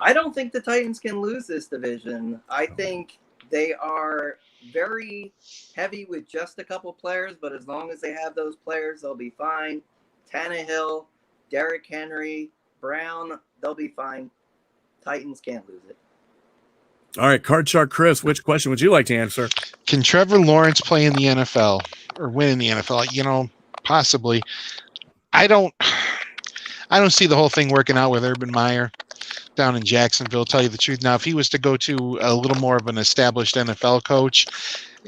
I don't think the Titans can lose this division. I think they are very heavy with just a couple players, but as long as they have those players, they'll be fine. Tannehill, Derrick Henry, Brown, they'll be fine. Titans can't lose it. All right, Card Shark Chris, which question would you like to answer? Can Trevor Lawrence play in the NFL or win in the NFL? Possibly. I don't see the whole thing working out with Urban Meyer down in Jacksonville, tell you the truth. Now, if he was to go to a little more of an established NFL coach,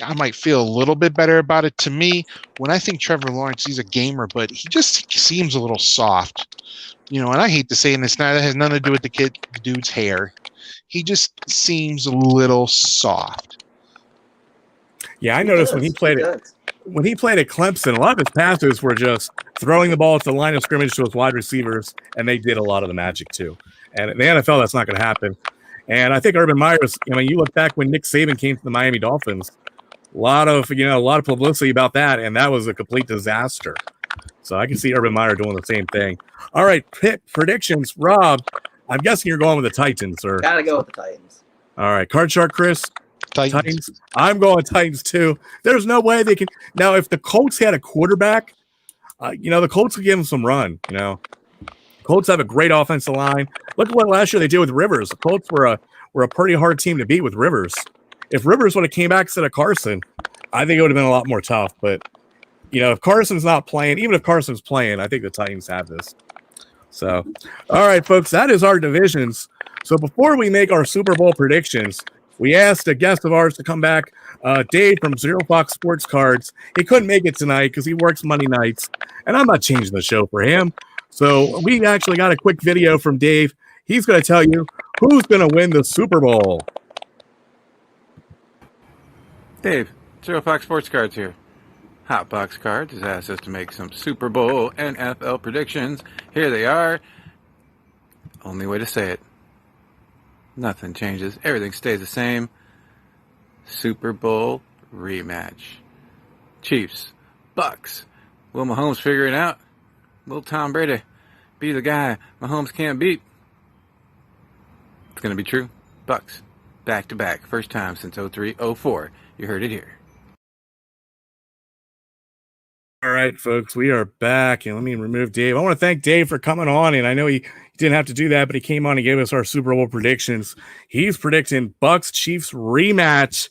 I might feel a little bit better about it. To me, when I think Trevor Lawrence, he's a gamer, but he just seems a little soft. And I hate to say it, and it has nothing to do with the dude's hair. He just seems a little soft. Yeah, I noticed when he played at Clemson, a lot of his passes were just throwing the ball to the line of scrimmage to his wide receivers, and they did a lot of the magic too. And in the NFL, that's not going to happen. And I think Urban Meyer you look back when Nick Saban came to the Miami Dolphins, a lot of publicity about that, and that was a complete disaster. So I can see Urban Meyer doing the same thing. All right, predictions. Rob, I'm guessing you're going with the Titans, or gotta go with the Titans. All right, Card Shark Chris. Titans. I'm going Titans too. There's no way they can. Now, if the Colts had a quarterback, the Colts would give them some run. Colts have a great offensive line. Look at what last year they did with Rivers. The Colts were a pretty hard team to beat with Rivers. If Rivers would have came back instead of Carson, I think it would have been a lot more tough. But if Carson's not playing, even if Carson's playing, I think the Titans have this. So, all right, folks, that is our divisions. So before we make our Super Bowl predictions, we asked a guest of ours to come back, Dave from Zero Fox Sports Cards. He couldn't make it tonight because he works Monday nights, and I'm not changing the show for him. So we actually got a quick video from Dave. He's going to tell you who's going to win the Super Bowl. Dave, Zero Fox Sports Cards here. Hot Box Cards has asked us to make some Super Bowl NFL predictions. Here they are. Only way to say it. Nothing changes. Everything stays the same. Super Bowl rematch. Chiefs, Bucks. Will Mahomes figure it out? Will Tom Brady be the guy Mahomes can't beat? It's going to be true. Bucks, back to back. First time since 03-04. You heard it here. All right, folks, we are back, and let me remove Dave. I want to thank Dave for coming on, and I know he didn't have to do that, but he came on and gave us our Super Bowl predictions. He's predicting Bucks Chiefs rematch.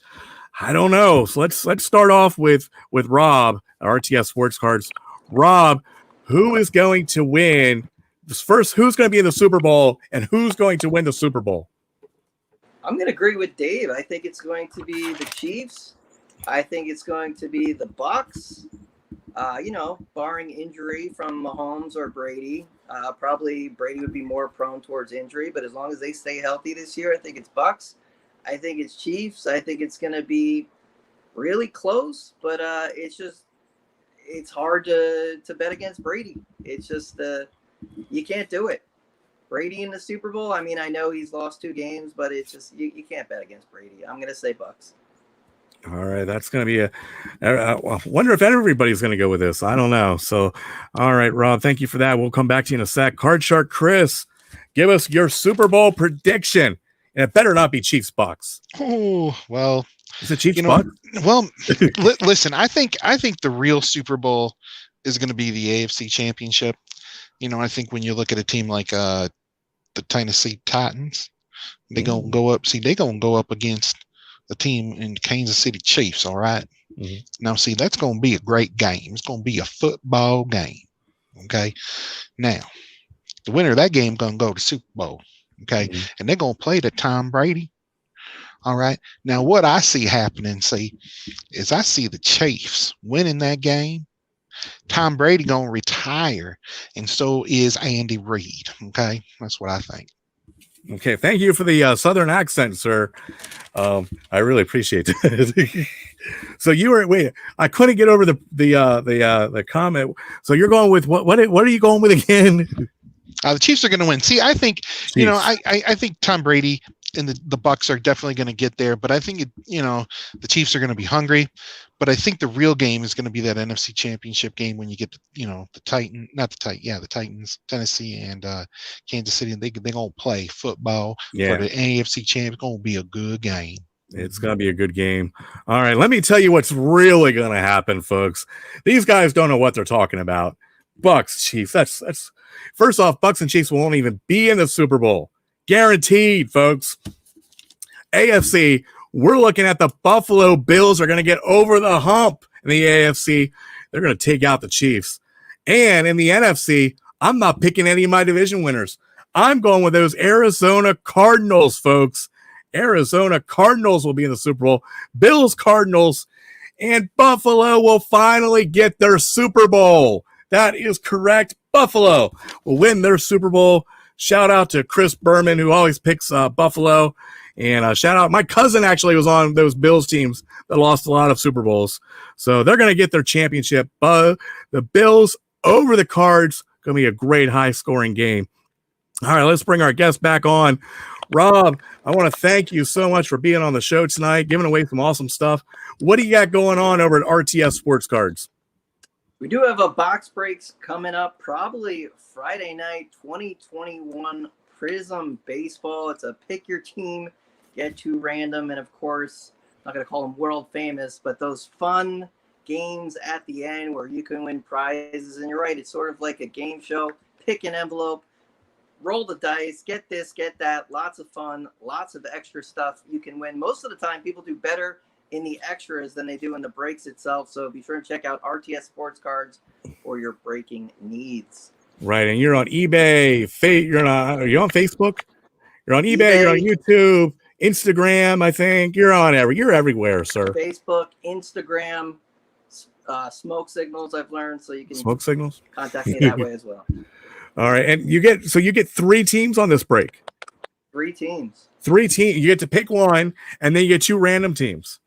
I don't know. So let's start off with Rob at RTS Sports Cards. Rob, who is going to win first? Who's going to be in the Super Bowl, and who's going to win the Super Bowl? I'm going to agree with Dave. I think it's going to be the Chiefs. I think it's going to be the Bucks. Barring injury from Mahomes or Brady, probably Brady would be more prone towards injury, but as long as they stay healthy this year, I think it's Bucks. I think it's Chiefs. I think it's going to be really close, but it's hard to bet against Brady. It's just you can't do it. Brady in the Super Bowl, I mean, I know he's lost 2 games, but it's just you can't bet against Brady. I'm going to say Bucks. All right, that's going to be I wonder if everybody's going to go with this. I don't know. So, all right, Rob, thank you for that. We'll come back to you in a sec. Card Shark Chris, give us your Super Bowl prediction. And it better not be Chiefs Bucks. Oh, well, Is it Chiefs You know, Bucks? well, listen, I think the real Super Bowl is going to be the AFC Championship. You know, I think when you look at a team like the Tennessee Titans, they're going to go up. See, they're going to go up against the team in Kansas City Chiefs. All right. Mm-hmm. Now, see, that's going to be a great game. It's going to be a football game. Okay. Now, the winner of that game going to go to Super Bowl. Okay. Mm-hmm. And they're going to play the Tom Brady. All right. Now, what I see happening, is I see the Chiefs winning that game. Tom Brady going to retire, and so is Andy Reid. Okay. That's what I think. Okay. Thank you for the Southern accent, sir. I really appreciate it. So you were I couldn't get over the comment. So you're going with what are you going with again? The Chiefs are going to win. See, I think Chiefs. I think Tom Brady and the Bucks are definitely going to get there, but I think the Chiefs are going to be hungry. But I think the real game is going to be that NFC Championship game when you get the Titans, Tennessee, and Kansas City, and they're going to play football for the AFC champ. It's going to be a good game. It's going to be a good game. All right, let me tell you what's really going to happen, folks. These guys don't know what they're talking about. Bucks, Chiefs. That's first off, Bucks and Chiefs won't even be in the Super Bowl. Guaranteed, folks. AFC, we're looking at the Buffalo Bills are going to get over the hump in the AFC. They're going to take out the Chiefs. And in the NFC, I'm not picking any of my division winners. I'm going with those Arizona Cardinals, folks. Arizona Cardinals will be in the Super Bowl. Bills, Cardinals, and Buffalo will finally get their Super Bowl. That is correct. Buffalo will win their Super Bowl. Shout out to Chris Berman, who always picks Buffalo. And shout out, my cousin actually was on those Bills teams that lost a lot of Super Bowls. So they're going to get their championship. The Bills over the Cards. Going to be a great high-scoring game. All right, let's bring our guest back on. Rob, I want to thank you so much for being on the show tonight, giving away some awesome stuff. What do you got going on over at RTS Sports Cards? We do have a box breaks coming up probably Friday night, 2021 Prism Baseball. It's a pick your team, get two random, and of course, I'm not going to call them world famous, but those fun games at the end where you can win prizes. And you're right, it's sort of like a game show. Pick an envelope, roll the dice, get this, get that. Lots of fun, lots of extra stuff you can win. Most of the time, people do better in the extras than they do in the breaks itself. So be sure to check out RTS Sports Cards for your breaking needs. Right, and you're on eBay. Are you on Facebook? You're on eBay. You're on YouTube, Instagram. I think you're everywhere, sir. Facebook, Instagram, smoke signals. I've learned, so you can smoke signals. Contact me that way as well. All right, and you get 3 teams on this break. 3 teams. 3 teams. You get to pick one, and then you get 2 random teams.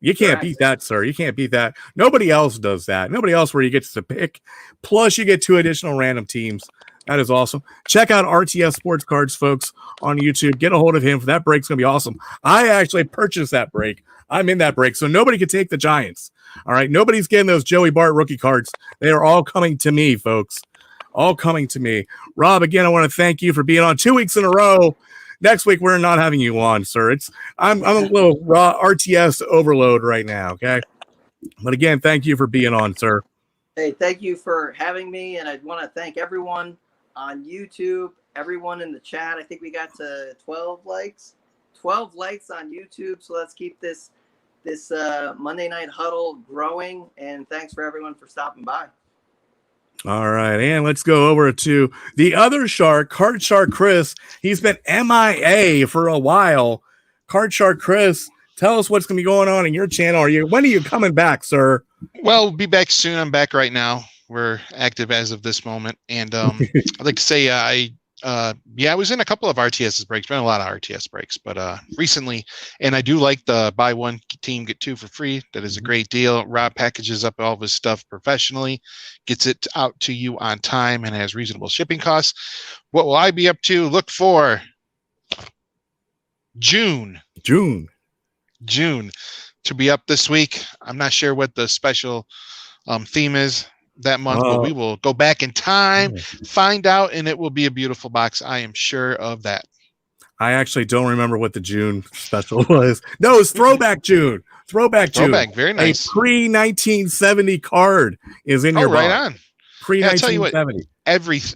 You can't beat that, sir. You can't beat that. Nobody else does that. Nobody else where you get to pick. Plus, you get 2 additional random teams. That is awesome. Check out RTS Sports Cards, folks, on YouTube. Get a hold of him. That break's going to be awesome. I actually purchased that break. I'm in that break, so nobody can take the Giants. All right? Nobody's getting those Joey Bart rookie cards. They are all coming to me, folks. All coming to me. Rob, again, I want to thank you for being on 2 weeks in a row. Next week, we're not having you on, sir. I'm a little raw RTS overload right now, okay? But again, thank you for being on, sir. Hey, thank you for having me, and I want to thank everyone on YouTube, everyone in the chat. I think we got to 12 likes. 12 likes on YouTube, so let's keep this Monday Night Huddle growing, and thanks for everyone for stopping by. All right, and let's go over to the other shark, Card Shark Chris. He's been MIA for a while. Card Shark Chris, tell us what's going to be going on in your channel. When are you coming back, sir? Well, we'll be back soon. I'm back right now. We're active as of this moment, and I'd like to say I was in a couple of RTS breaks. Been a lot of RTS breaks, but recently, and I do like the buy one team get 2 for free. That is a great deal. Rob packages up all of his stuff professionally, gets it out to you on time, and has reasonable shipping costs. What will I be up to? Look for June to be up this week. I'm not sure what the special theme is that month, but we will go back in time, find out, and it will be a beautiful box. I am sure of that. I actually don't remember what the June special was. No, it's Throwback June. Throwback June. Throwback, very nice. A pre-1970 card is in your right box. on. Pre-1970. Yeah, I'll tell you what,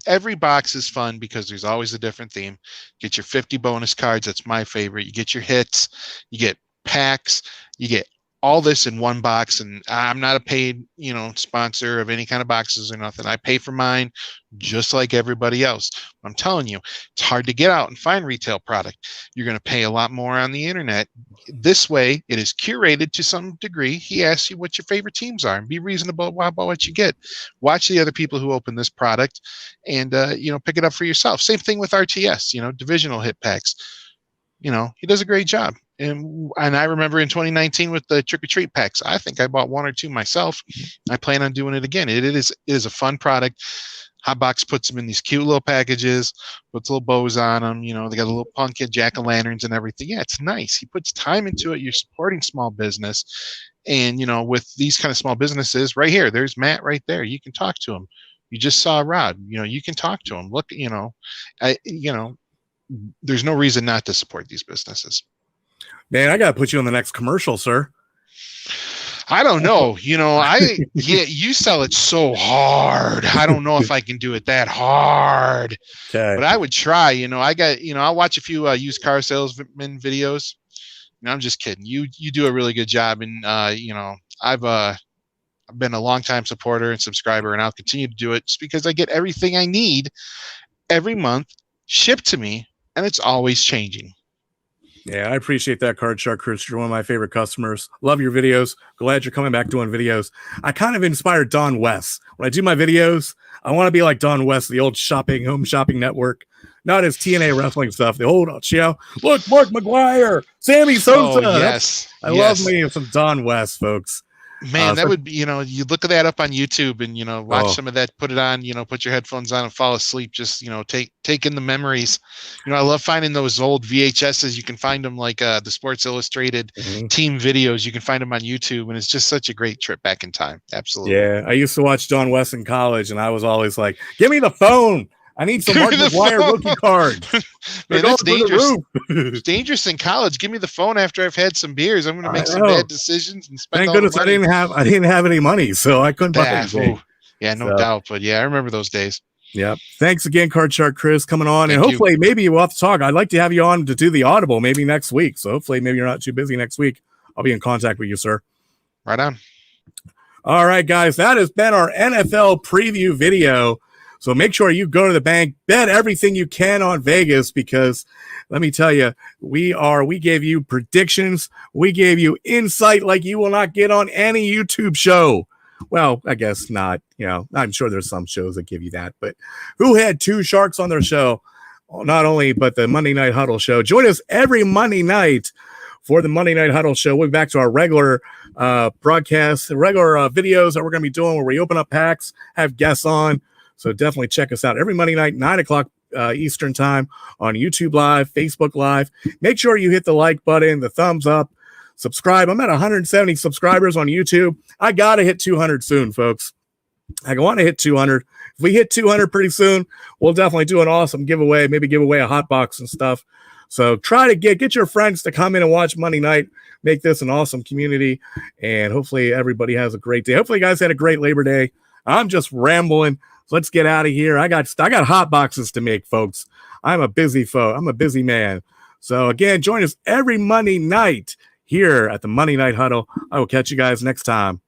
every box is fun because there's always a different theme. Get your 50 bonus cards. That's my favorite. You get your hits. You get packs. You get all this in one box, and I'm not a paid, sponsor of any kind of boxes or nothing. I pay for mine just like everybody else. I'm telling you, it's hard to get out and find retail product. You're going to pay a lot more on the internet. This way, it is curated to some degree. He asks you what your favorite teams are and be reasonable about what you get. Watch the other people who open this product and, pick it up for yourself. Same thing with RTS, divisional hit packs. He does a great job. And I remember in 2019 with the trick or treat packs, I think I bought 1 or 2 myself. I plan on doing it again. It is a fun product. Hotbox puts them in these cute little packages, puts little bows on them. They got a little pumpkin, jack-o'-lanterns and everything. Yeah, it's nice. He puts time into it. You're supporting small business. And, with these kind of small businesses right here, there's Matt right there. You can talk to him. You just saw Rod, you can talk to him. Look, there's no reason not to support these businesses. Man, I got to put you on the next commercial, sir. I don't know. You sell it so hard. I don't know if I can do it that hard. Okay. But I would try. I'll watch a few used car salesman videos. I'm just kidding. You do a really good job, and I've been a longtime supporter and subscriber, and I'll continue to do it just because I get everything I need every month shipped to me, and it's always changing. Yeah, I appreciate that, Card Shark Chris. You're one of my favorite customers. Love your videos. Glad you're coming back doing videos. I kind of inspired Don West. When I do my videos, I want to be like Don West, the old home shopping network. Not his TNA wrestling stuff. The old, look, Mark McGuire, Sammy Sosa. Oh, yes. I love me some Don West, folks. Man, that would be, you look at that up on YouTube and, watch some of that, put it on, put your headphones on and fall asleep. Just, take in the memories. I love finding those old VHSs. You can find them like the Sports Illustrated team videos. You can find them on YouTube. And it's just such a great trip back in time. Absolutely. Yeah. I used to watch Don West in college and I was always like, give me the phone. I need some Mark McGuire rookie cards. Man, that's dangerous. It's dangerous in college. Give me the phone after I've had some beers. I'm going to make some bad decisions and spend. Thank goodness I didn't have any money, so I couldn't buy anything. Yeah, no doubt. But yeah, I remember those days. Yeah. Thanks again, Card Shark Chris, coming on, and hopefully maybe we'll have to talk. I'd like to have you on to do the Audible maybe next week. So hopefully maybe you're not too busy next week. I'll be in contact with you, sir. Right on. All right, guys, that has been our NFL preview video. So make sure you go to the bank, bet everything you can on Vegas, because let me tell you, we gave you predictions. We gave you insight like you will not get on any YouTube show. Well, I guess not. I'm sure there's some shows that give you that, but who had 2 sharks on their show? Not only, but the Monday Night Huddle show. Join us every Monday night for the Monday Night Huddle show. We'll be back to our regular broadcasts, regular videos that we're going to be doing where we open up packs, have guests on. So definitely check us out every Monday night, 9 o'clock Eastern time on YouTube Live, Facebook Live. Make sure you hit the like button, the thumbs up, subscribe. I'm at 170 subscribers on YouTube. I got to hit 200 soon, folks. I want to hit 200. If we hit 200 pretty soon, we'll definitely do an awesome giveaway, maybe give away a hot box and stuff. So try to get your friends to come in and watch Monday night, make this an awesome community, and hopefully everybody has a great day. Hopefully you guys had a great Labor Day. I'm just rambling. So let's get out of here. I got hot boxes to make, folks. I'm a busy man. So again, join us every Monday night here at the Monday Night Huddle. I will catch you guys next time.